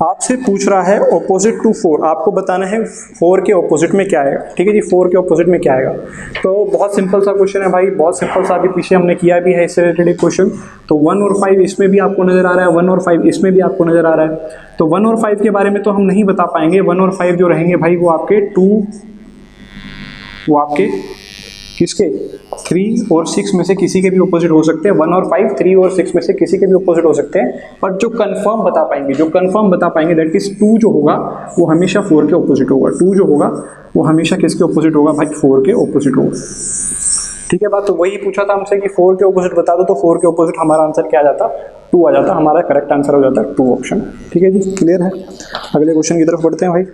आपसे पूछ रहा है ऑपोजिट टू 4, आपको बताना है 4 के ऑपोजिट में क्या आएगा, ठीक है जी। 4 के ऑपोजिट में क्या आएगा, तो बहुत सिंपल सा क्वेश्चन है भाई, बहुत सिंपल सा। अभी पीछे हमने किया भी है इससे रिलेटेड एक क्वेश्चन। तो 1 और 5 इसमें भी आपको नजर आ रहा है, 1 और 5 इसमें भी आपको नजर आ रहा है। तो 1 और 5 के बारे में तो हम नहीं बता पाएंगे। 1 और 5 जो रहेंगे भाई वो आपके 2, वो आपके किसके 3 और 6 में से किसी के भी ऑपोजिट हो सकते हैं। 1 और 5, 3 और 6 में से किसी के भी ऑपोजिट हो सकते हैं। पर जो कंफर्म बता पाएंगे, दैट इज 2 जो होगा वो हमेशा 4 के ऑपोजिट होगा। 2 जो होगा वो हमेशा किसके ऑपोजिट होगा भाई, 4 के ऑपोजिट होगा, ठीक है बात। तो वही पूछा था हमसे कि 4 के ऑपोजिट बता दो, तो 4 के ऑपोजिट हमारा आंसर क्या आ जाता, 2 आ जाता। हमारा करेक्ट आंसर हो जाता 2 ऑप्शन, ठीक है जी, क्लियर है। अगले क्वेश्चन की तरफ बढ़ते हैं भाई।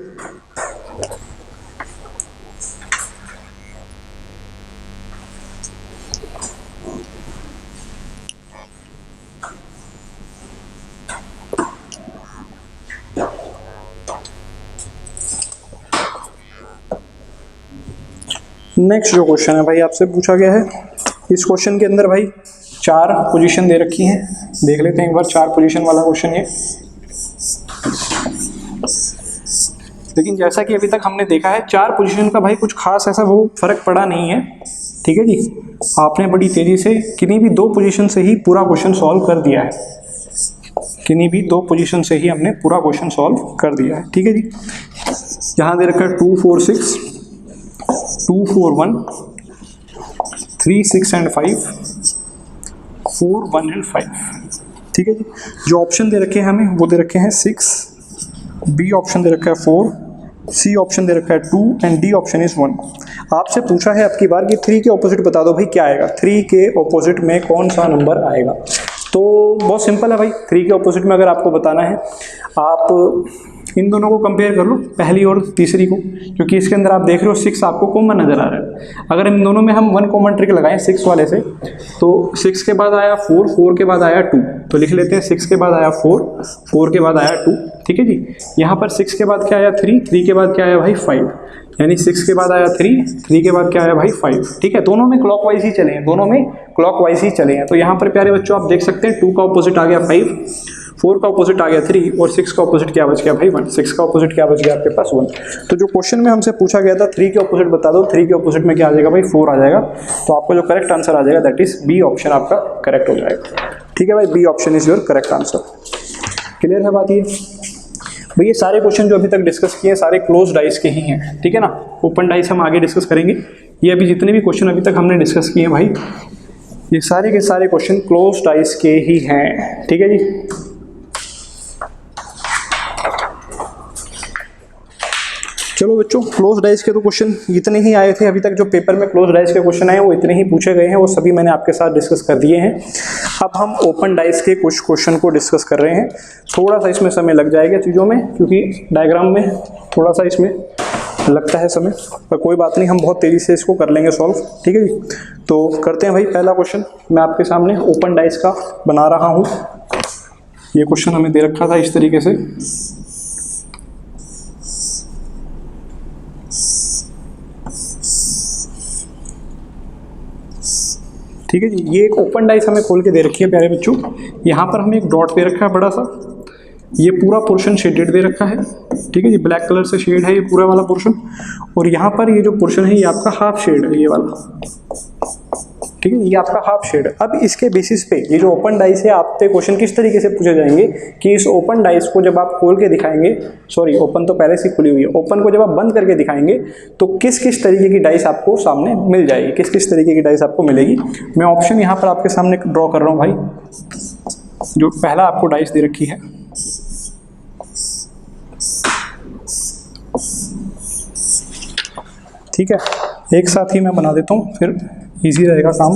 नेक्स्ट जो क्वेश्चन है भाई आपसे पूछा गया है, इस क्वेश्चन के अंदर भाई 4 पोजीशन दे रखी हैं। देख लेते हैं एक बार 4 पोजीशन वाला क्वेश्चन ये। लेकिन जैसा कि अभी तक हमने देखा है 4 पोजीशन का भाई कुछ खास ऐसा वो फर्क पड़ा नहीं है, ठीक है जी। आपने बड़ी तेजी से किन्हीं भी 2 पोजीशन से ही पूरा क्वेश्चन सॉल्व कर दिया है, किन्हीं भी 2 पोजीशन से ही हमने पूरा क्वेश्चन सॉल्व कर दिया है, ठीक है जी। यहाँ दे रखा है 2, 4, 6, 2, 4, 1, 3, 6 एंड 5, 4, 1 एंड 5, ठीक है जी। जो ऑप्शन दे रखे हैं हमें वो दे रखे हैं 6, बी ऑप्शन दे रखा है 4, सी ऑप्शन दे रखा है 2 एंड डी ऑप्शन इज 1। आपसे पूछा है आपकी बार कि 3 के ऑपोजिट बता दो भाई क्या आएगा, 3 के ऑपोजिट में कौन सा नंबर आएगा। तो बहुत सिंपल है भाई, 3 के ऑपोजिट में अगर आपको बताना है, आप इन दोनों को कंपेयर कर लो, पहली और तीसरी को, क्योंकि इसके अंदर आप देख रहे हो 6 आपको कॉमन नज़र आ रहा है। अगर इन दोनों में हम 1 कॉमन ट्रिक लगाएं 6 वाले से, तो 6 के बाद आया 4, 4 के बाद आया 2, तो लिख लेते हैं 6 के बाद आया 4, 4 के बाद आया 2, ठीक है जी। यहाँ पर 6 के बाद क्या आया 3, 3 के बाद क्या आया भाई 5, यानी 6 के बाद आया 3, 3 के बाद क्या आया भाई 5, ठीक है। दोनों में क्लॉकवाइज ही चले हैं, दोनों में क्लॉकवाइज ही चले हैं। तो यहाँ पर प्यारे बच्चों आप देख सकते हैं 2 का ऑपोजिट आ गया 5, 4 का ऑपोजिट आ गया 3 और 6 का ऑपोजिट क्या बच गया भाई 1, 6 का ऑपोजिट क्या बच गया आपके पास 1। तो जो क्वेश्चन में हमसे पूछा गया था 3 के ऑपोजिट बता दो, 3 के ऑपोजिट में क्या आ जाएगा भाई 4 आ जाएगा। तो आपका जो करेक्ट आंसर आ जाएगा दैट इज बी ऑप्शन आपका करेक्ट हो जाएगा, ठीक है भाई, B option is your correct answer. Clear है बात ये भाई। ये सारे क्वेश्चन जो अभी तक डिस्कस किए सारे क्लोज डाइस के ही हैं, ठीक है ना। ओपन डाइस हम आगे डिस्कस करेंगे। ये अभी जितने भी क्वेश्चन अभी तक हमने डिस्कस किए हैं भाई, ये सारे के सारे क्वेश्चन क्लोज डाइस के ही हैं, ठीक है जी। चलो बच्चों, क्लोज डाइस के तो क्वेश्चन इतने ही आए थे अभी तक, जो पेपर में क्लोज डाइस के क्वेश्चन आए वो इतने ही पूछे गए हैं, वो सभी मैंने आपके साथ डिस्कस कर दिए हैं। अब हम ओपन डाइस के कुछ क्वेश्चन को डिस्कस कर रहे हैं। थोड़ा सा इसमें समय लग जाएगा चीज़ों में, क्योंकि डायग्राम में थोड़ा सा इसमें लगता है समय, पर कोई बात नहीं, हम बहुत तेज़ी से इसको कर लेंगे सॉल्व, ठीक है जी। तो करते हैं भाई। पहला क्वेश्चन मैं आपके सामने ओपन डाइस का बना रहा हूँ। ये क्वेश्चन हमें दे रखा था इस तरीके से, ठीक है जी। ये एक ओपन डाइस हमें खोल के दे रखी है प्यारे बच्चों। यहाँ पर हमें एक डॉट दे रखा है बड़ा सा, ये पूरा पोर्शन शेडेड दे रखा है, ठीक है जी, ब्लैक कलर से शेड है ये पूरा वाला पोर्शन। और यहाँ पर ये जो पोर्शन है ये आपका हाफ शेड है, ये वाला, ठीक है, ये आपका हाफ शेड। अब इसके बेसिस पे ये जो ओपन डाइस है आप पे क्वेश्चन किस तरीके से पूछे जाएंगे कि इस ओपन डाइस को जब आप खोल के दिखाएंगे, सॉरी ओपन तो पहले से खुली हुई है, ओपन को जब आप बंद करके दिखाएंगे तो किस किस तरीके की डाइस आपको सामने मिल जाएगी, किस किस तरीके की डाइस आपको मिलेगी। मैं ऑप्शन यहाँ पर आपके सामने ड्रॉ कर रहा हूँ भाई। जो पहला आपको डाइस दे रखी है, ठीक है, एक साथ ही मैं बना देता हूँ फिर इजी रहेगा काम।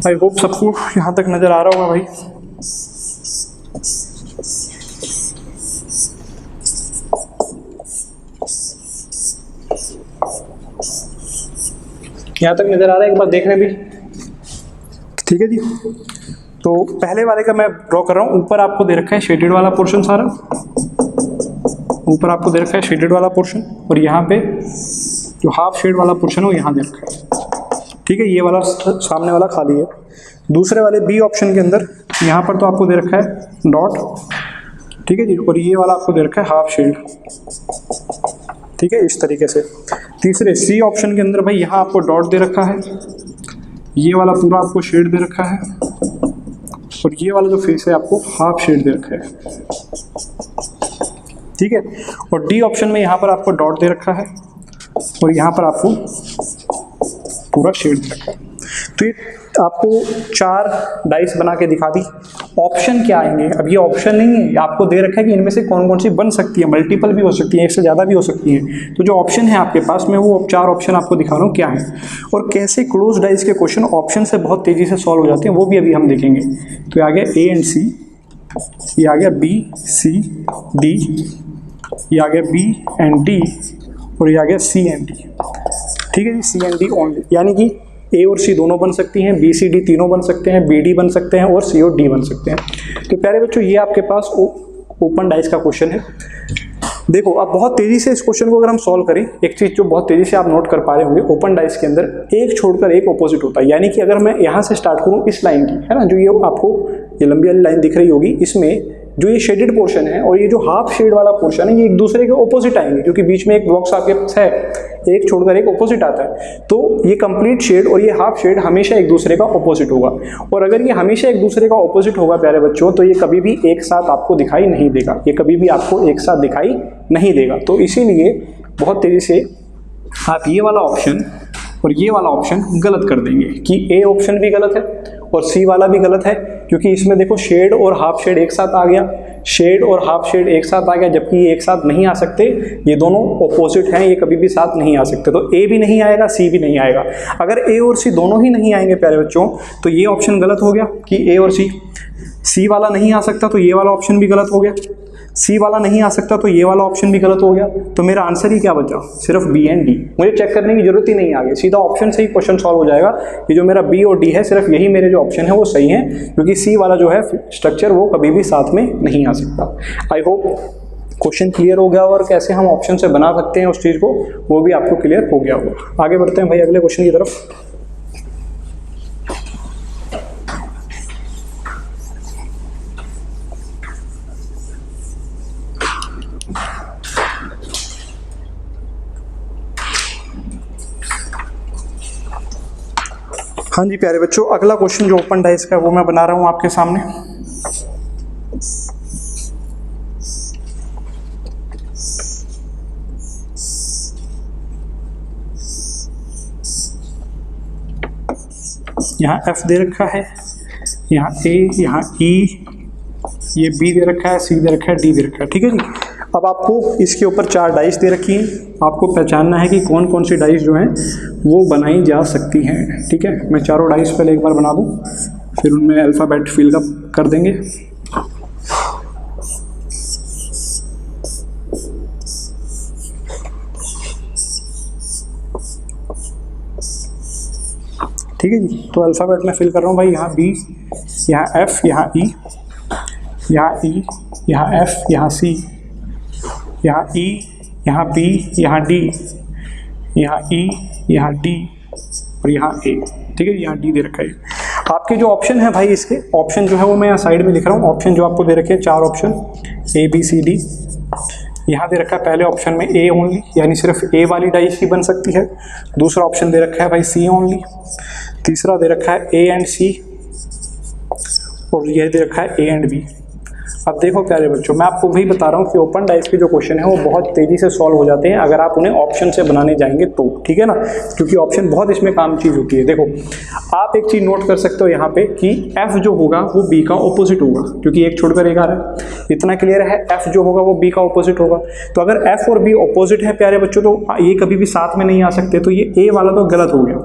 आई होप सबको यहाँ तक नजर आ रहा होगा भाई। यहाँ तक नजर आ रहा है, एक बार देख रहे भी, ठीक है जी। तो पहले वाले का मैं ड्रॉ कर रहा हूँ। ऊपर आपको दे रखा है शेडेड वाला पोर्शन सारा, ऊपर आपको दे रखा है शेडेड वाला पोर्शन, और यहाँ पे जो हाफ शेड वाला पोर्शन है वो यहाँ दे रखा है, ठीक है। ये वाला सामने वाला खाली है। दूसरे वाले बी ऑप्शन के अंदर यहाँ पर तो आपको दे रखा है डॉट, ठीक है जी, और ये वाला आपको दे रखा है हाफ शेड, ठीक है, इस तरीके से। तीसरे सी ऑप्शन के अंदर भाई यहाँ आपको डॉट दे रखा है, ये वाला पूरा आपको शेड दे रखा है, और ये वाला जो फेस है आपको हाफ शेड दे रखा है, ठीक है। और डी ऑप्शन में यहाँ पर आपको डॉट दे रखा है और यहाँ पर आपको पूरा शेड दे रखा है। तो ये आपको 4 डाइस बना के दिखा दी। ऑप्शन क्या आएंगे, अब ये ऑप्शन नहीं है, आपको दे रखा है कि इनमें से कौन कौन सी बन सकती है, मल्टीपल भी हो सकती है, एक से ज़्यादा भी हो सकती है। तो जो ऑप्शन है आपके पास में वो 4 ऑप्शन आपको दिखा रहा हूँ क्या है, और कैसे क्लोज डाइस के क्वेश्चन ऑप्शन से बहुत तेज़ी से सॉल्व हो जाते हैं वो भी अभी हम देखेंगे। तो ये आ गया ए एंड सी, ये आ गया बी सी डी, ये आ गया बी एंड डी, और ये आ गया सी एंड डी, ठीक है जी, सी एंड डी ओनली, यानी कि ए और सी दोनों बन सकती हैं, बी सी डी तीनों बन सकते हैं, बी डी बन सकते हैं और सी और डी बन सकते हैं। तो प्यारे बच्चों ये आपके पास ओपन डाइस का क्वेश्चन है। देखो अब बहुत तेज़ी से इस क्वेश्चन को अगर हम सॉल्व करें, एक चीज़ जो बहुत तेज़ी से आप नोट कर पा रहे होंगे, ओपन डाइस के अंदर एक छोड़कर एक ऑपोजिट होता है। यानी कि अगर मैं यहाँ से स्टार्ट करूँ इस लाइन की, है ना, जो ये आपको ये लंबी वाली लाइन दिख रही होगी, इसमें जो ये शेडेड पोर्शन है और ये जो हाफ शेड वाला पोर्शन है ये एक दूसरे के ऑपोजिट आएंगे, क्योंकि बीच में एक बॉक्स आपके पास है, एक छोड़कर एक ऑपोजिट आता है। तो ये कंप्लीट शेड और ये हाफ शेड हमेशा एक दूसरे का ऑपोजिट होगा, और अगर ये हमेशा एक दूसरे का ऑपोजिट होगा प्यारे बच्चों, तो ये कभी भी एक साथ आपको दिखाई नहीं देगा, ये कभी भी आपको एक साथ दिखाई नहीं देगा। तो इसीलिए बहुत तेज़ी से आप ये वाला ऑप्शन और ये वाला ऑप्शन गलत कर देंगे कि ए ऑप्शन भी गलत है और सी वाला भी गलत है, क्योंकि इसमें देखो शेड और हाफ शेड एक साथ आ गया, शेड और हाफ शेड एक साथ आ गया, जबकि ये एक साथ नहीं आ सकते, ये दोनों ऑपोजिट हैं, ये कभी भी साथ नहीं आ सकते। तो ए भी नहीं आएगा, सी भी नहीं आएगा। अगर ए और सी दोनों ही नहीं आएंगे प्यारे बच्चों, तो ये ऑप्शन गलत हो गया कि ए और सी वाला नहीं आ सकता, तो ये वाला ऑप्शन भी गलत हो गया, सी वाला नहीं आ सकता तो ये वाला ऑप्शन भी गलत हो गया। तो मेरा आंसर ही क्या बचा, सिर्फ बी एंड डी। मुझे चेक करने की जरूरत ही नहीं आगे, सीधा ऑप्शन से ही क्वेश्चन सॉल्व हो जाएगा कि जो मेरा बी और डी है, सिर्फ यही मेरे जो ऑप्शन है वो सही है, क्योंकि सी वाला जो है स्ट्रक्चर वो कभी भी साथ में नहीं आ सकता। आई होप क्वेश्चन क्लियर हो गया, और कैसे हम ऑप्शन से बना सकते हैं उस चीज़ को, वो भी आपको क्लियर हो गया होगा। आगे बढ़ते हैं भाई अगले क्वेश्चन की तरफ। हाँ जी प्यारे बच्चों, अगला क्वेश्चन जो ओपन डाइस का है वो मैं बना रहा हूँ आपके सामने। यहाँ F दे रखा है, यहाँ A, यहाँ E, ये B दे रखा है, C दे रखा है, D दे रखा है। ठीक है जी। अब आपको इसके ऊपर 4 डाइस दे रखी हैं, आपको पहचानना है कि कौन कौन सी डाइस जो हैं वो बनाई जा सकती हैं। ठीक है, मैं चारों डाइस पहले एक बार बना दूं, फिर उनमें अल्फ़ाबेट फिल कर देंगे। ठीक है जी। तो अल्फ़ाबेट में फिल कर रहा हूँ भाई, यहाँ B, यहाँ F, यहाँ E, यहाँ E, यहाँ F, यहाँ C, यहाँ E, यहाँ B, यहाँ D, यहाँ E, यहाँ D और यहाँ A। ठीक है, यहाँ D दे रखा है। आपके जो ऑप्शन है भाई, इसके ऑप्शन जो है वो मैं यहाँ साइड में लिख रहा हूँ। ऑप्शन जो आपको दे रखे हैं 4 option, A B C D। यहाँ दे रखा है पहले ऑप्शन में A ओनली, यानी सिर्फ A वाली डाइस ही बन सकती है। दूसरा ऑप्शन दे रखा है भाई C ओनली। तीसरा दे रखा है A एंड C, और यह दे रखा है A एंड B। अब देखो प्यारे बच्चों, मैं आपको वही बता रहा हूँ कि ओपन डाइस के जो क्वेश्चन है वो बहुत तेज़ी से सॉल्व हो जाते हैं अगर आप उन्हें ऑप्शन से बनाने जाएंगे तो। ठीक है ना, क्योंकि ऑप्शन बहुत इसमें काम चीज़ होती है। देखो आप एक चीज़ नोट कर सकते हो यहाँ पे कि F जो होगा वो B का ऑपोजिट होगा, क्योंकि एक छोड़कर एक आ रहा है, इतना क्लियर है। F जो होगा वो B का ऑपोजिट होगा। तो अगर F और B ऑपोजिट है प्यारे बच्चों, तो ये कभी भी साथ में नहीं आ सकते। तो ये A वाला तो गलत हो गया,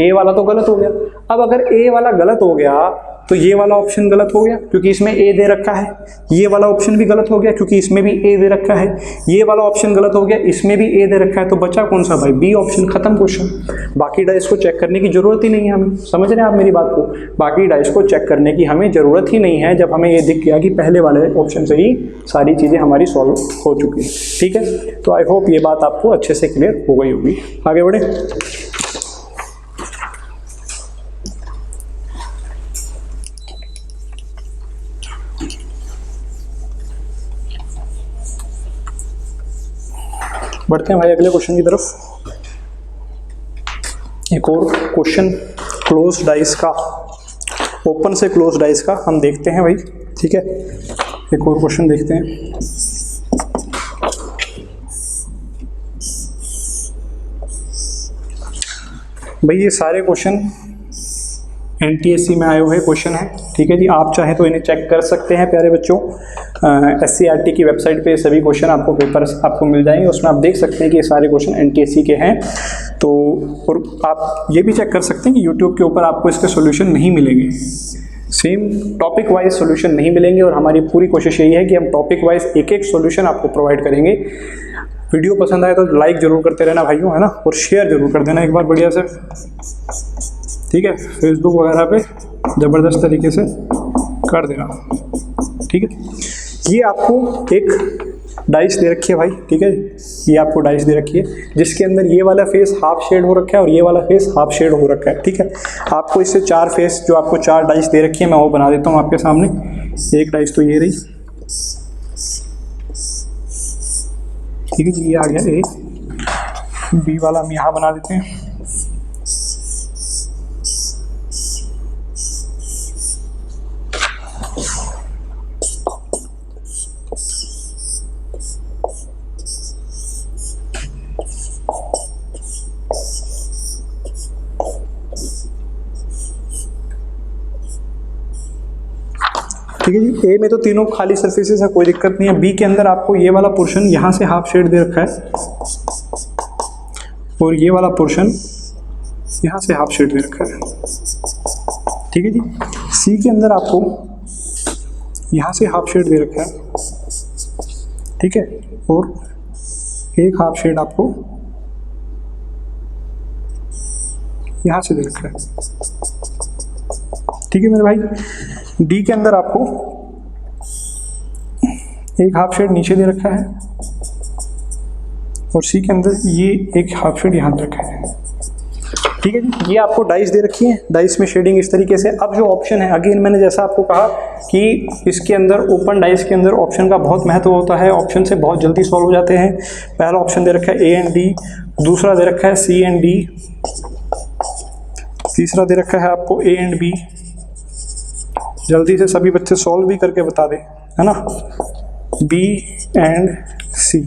A वाला तो गलत हो गया। अब अगर A वाला गलत हो गया तो ये वाला ऑप्शन गलत हो गया, क्योंकि इसमें A दे रखा है। ये वाला ऑप्शन भी गलत हो गया, क्योंकि इसमें भी A दे रखा है। ये वाला ऑप्शन गलत हो गया, इसमें भी A दे रखा है। तो बचा कौन सा भाई, B ऑप्शन। खत्म क्वेश्चन। बाकी डाइस को चेक करने की जरूरत ही नहीं है हमें। समझ रहे हैं आप मेरी बात को? बाकी डाइस को चेक करने की हमें जरूरत ही नहीं है, जब हमें ये दिख गया कि पहले वाले ऑप्शन से ही सारी चीज़ें हमारी सॉल्व हो चुकी हैं। ठीक है, तो आई होप ये बात आपको अच्छे से क्लियर हो गई होगी। आगे बढ़े। बढ़ते हैं भाई अगले क्वेश्चन की तरफ। एक और क्वेश्चन क्लोज डाइस का, ओपन से क्लोज डाइस का हम देखते हैं भाई। ठीक है, एक और क्वेश्चन देखते हैं। भाई ये सारे क्वेश्चन NTSC में आए हुए क्वेश्चन हैं। ठीक है जी, आप चाहे तो इन्हें चेक कर सकते हैं प्यारे बच्चों। SCERT की वेबसाइट पे सभी क्वेश्चन आपको पेपर्स आपको मिल जाएंगे, उसमें आप देख सकते हैं कि ये सारे क्वेश्चन NTSC के हैं। तो और आप ये भी चेक कर सकते हैं कि यूट्यूब के ऊपर आपको इसके सॉल्यूशन नहीं मिलेंगे, सेम टॉपिक वाइज सॉल्यूशन नहीं मिलेंगे। और हमारी पूरी कोशिश यही है कि हम टॉपिक वाइज एक एक सॉल्यूशन आपको प्रोवाइड करेंगे। वीडियो पसंद आए तो लाइक जरूर करते रहना भाइयों, है ना, और शेयर जरूर कर देना एक बार बढ़िया से। ठीक है, फेसबुक वगैरह पे ज़बरदस्त तरीके से कर देना। ठीक है, ये आपको एक डाइस दे रखी है भाई। ठीक है, ये आपको डाइस दे रखी है जिसके अंदर ये वाला फेस हाफ शेड हो रखा है और ये वाला फेस हाफ शेड हो रखा है। ठीक है, आपको इससे 4 फेस जो आपको 4 डाइस दे रखी है मैं वो बना देता हूँ आपके सामने। एक डाइस तो ये रही। ठीक है जी, ये आ गया A। B वाला हम यहाँ बना देते हैं। ठीक है जी। ए में तो तीनों खाली सरफेसेस है, कोई दिक्कत नहीं है। बी के अंदर आपको ये वाला पोर्शन यहाँ से हाफ शेड दे रखा है और ये वाला पोर्शन यहाँ से हाफ शेड दे रखा है, ठीक है जी। सी के अंदर आपको यहाँ से हाफ शेड दे रखा है, ठीक है, और एक हाफ शेड आपको यहाँ से दे रखा है, ठीक है मेरे भाई। डी के अंदर आपको एक हाफ शेड नीचे दे रखा है और सी के अंदर ये एक हाफ शेड यहाँ दे रखा है, ठीक है जी। ये आपको डाइस दे रखी है, डाइस में शेडिंग इस तरीके से। अब जो ऑप्शन है, अगेन मैंने जैसा आपको कहा कि इसके अंदर ओपन डाइस के अंदर ऑप्शन का बहुत महत्व होता है, ऑप्शन से बहुत जल्दी सॉल्व हो जाते हैं। पहला ऑप्शन दे रखा है ए एंड डी, दूसरा दे रखा है सी एंड डी, तीसरा दे रखा है आपको ए एंड बी। जल्दी से सभी बच्चे सॉल्व भी करके बता दें, है ना। बी एंड सी,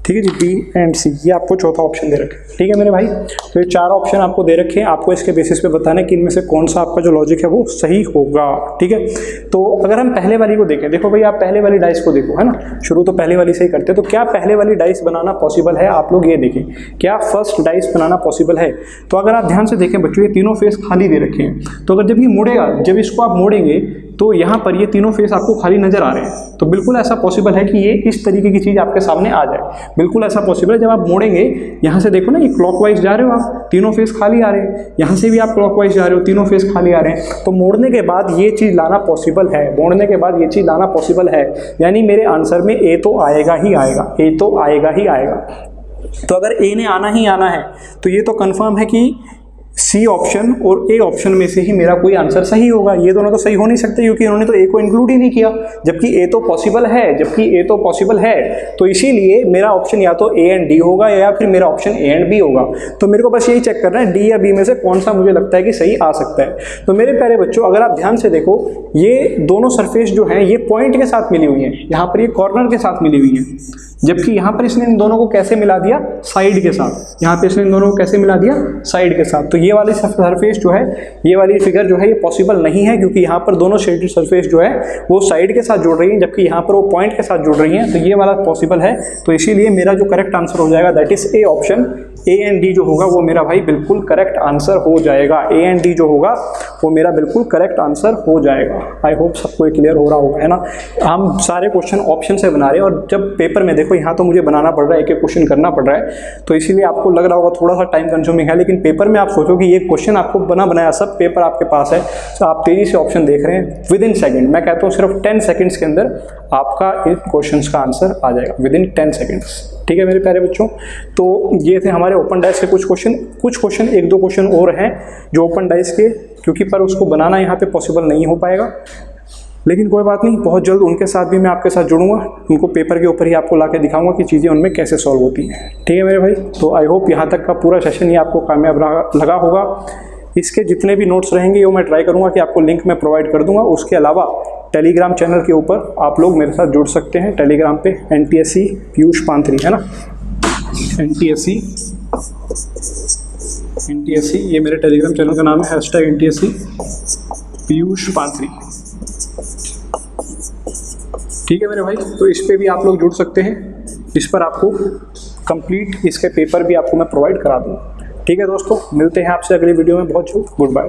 ठीक है जी, बी एंड सी, ये आपको चौथा ऑप्शन दे रखा है, ठीक है मेरे भाई। तो ये चार ऑप्शन आपको दे रखे हैं, आपको इसके बेसिस पे बताना है कि इनमें से कौन सा आपका जो लॉजिक है वो सही होगा, ठीक है। तो अगर हम पहले वाली को देखें, देखो भाई आप पहले वाली डाइस को देखो, है ना, शुरू तो पहले वाली से ही करते हैं। तो क्या पहले वाली डाइस बनाना पॉसिबल है? आप लोग ये देखें, क्या फर्स्ट डाइस बनाना पॉसिबल है? तो अगर आप ध्यान से देखें बच्चों, ये तीनों फेस खाली दे रखे हैं, तो अगर जब ये मुड़ेगा, जब इसको आप मोड़ेंगे तो यहाँ पर ये तीनों फेस आपको खाली नजर आ रहे हैं। तो बिल्कुल ऐसा पॉसिबल है कि ये इस तरीके की चीज़ आपके सामने आ जाए, बिल्कुल ऐसा पॉसिबल है। जब आप मोड़ेंगे, यहाँ से देखो ना, ये क्लॉकवाइज जा रहे हो आप, तीनों फेस खाली आ रहे हैं, यहाँ से भी आप क्लॉकवाइज जा रहे हो, तीनों फेस खाली आ रहे हैं। तो मोड़ने के बाद ये चीज़ लाना पॉसिबल है, मोड़ने के बाद ये चीज़ लाना पॉसिबल है, यानी मेरे आंसर में ए तो आएगा ही आएगा, ए तो आएगा ही आएगा। तो अगर ए ने आना ही आना है तो ये तो कन्फर्म है कि सी ऑप्शन और ए ऑप्शन में से ही मेरा कोई आंसर सही होगा। ये दोनों तो सही हो नहीं सकते क्योंकि इन्होंने तो ए को इंक्लूड ही नहीं किया, जबकि ए तो पॉसिबल है, तो इसीलिए मेरा ऑप्शन या तो ए एंड डी होगा या फिर मेरा ऑप्शन ए एंड बी होगा। तो मेरे को बस यही चेक करना है डी या बी में से कौन सा मुझे लगता है कि सही आ सकता है। तो मेरे प्यारे बच्चों, अगर आप ध्यान से देखो, ये दोनों सरफेस जो हैं ये पॉइंट के साथ मिली हुई हैं, यहाँ पर ये कॉर्नर के साथ मिली हुई हैं, जबकि यहाँ पर इसने इन दोनों को कैसे मिला दिया? साइड के साथ। यहाँ पे इसने इन दोनों को कैसे मिला दिया? साइड के साथ। तो ये वाली सरफेस जो है, ये वाली फिगर जो है, ये पॉसिबल नहीं है क्योंकि यहाँ पर दोनों शेडेड सरफेस जो है वो साइड के साथ जुड़ रही हैं, जबकि यहाँ पर वो पॉइंट के साथ जुड़ रही हैं। तो ये वाला पॉसिबल है। तो इसीलिए मेरा जो करेक्ट आंसर हो जाएगा that is A option. A and D जो होगा वो मेरा भाई बिल्कुल करेक्ट आंसर हो जाएगा। ए एंड डी जो होगा वो मेरा बिल्कुल करेक्ट आंसर हो जाएगा। आई होप सबको क्लियर हो रहा होगा, है ना। हम सारे क्वेश्चन ऑप्शन से बना रहे हैं और जब पेपर में देखो, यहाँ तो मुझे बनाना पड़ रहा है, एक एक क्वेश्चन करना पड़ रहा है, तो इसीलिए आपको लग रहा होगा थोड़ा सा टाइम कंज्यूमिंग है, लेकिन पेपर में आप सोचो कि ये क्वेश्चन आपको बना बनाया सब पेपर आपके पास है, तो आप तेजी से ऑप्शन देख रहे हैं, विद इन सेकेंड, मैं कहता हूँ सिर्फ 10 सेकेंड्स के अंदर आपका इन क्वेश्चन का आंसर आ जाएगा, विद इन 10 सेकेंड्स। ठीक है मेरे प्यारे बच्चों, तो ये थे हमारे ओपन डाइस के कुछ क्वेश्चन, एक दो क्वेश्चन और हैं जो ओपन डाइस के, क्योंकि पर उसको बनाना यहाँ पे पॉसिबल नहीं हो पाएगा, लेकिन कोई बात नहीं, बहुत जल्द उनके साथ भी मैं आपके साथ जुड़ूंगा, उनको पेपर के ऊपर ही आपको ला के दिखाऊंगा कि चीज़ें उनमें कैसे सॉल्व होती हैं। ठीक है मेरे भाई, तो आई होप यहाँ तक का पूरा सेशन ही आपको कामयाब लगा होगा। इसके जितने भी नोट्स रहेंगे वो मैं ट्राई करूँगा कि आपको लिंक मैं प्रोवाइड कर दूँगा। उसके अलावा टेलीग्राम चैनल के ऊपर आप लोग मेरे साथ जुड़ सकते हैं, टेलीग्राम पे NTSC पीयूष पांथरी, है ना, NTSC ये मेरे टेलीग्राम चैनल का नाम है, #NTSC पीयूष पांथरी। ठीक है मेरे भाई, तो इस पे भी आप लोग जुड़ सकते हैं, इस पर आपको कंप्लीट इसके पेपर भी आपको मैं प्रोवाइड करा दूँगा। ठीक है दोस्तों, मिलते हैं आपसे अगली वीडियो में बहुत जल्द। Good bye.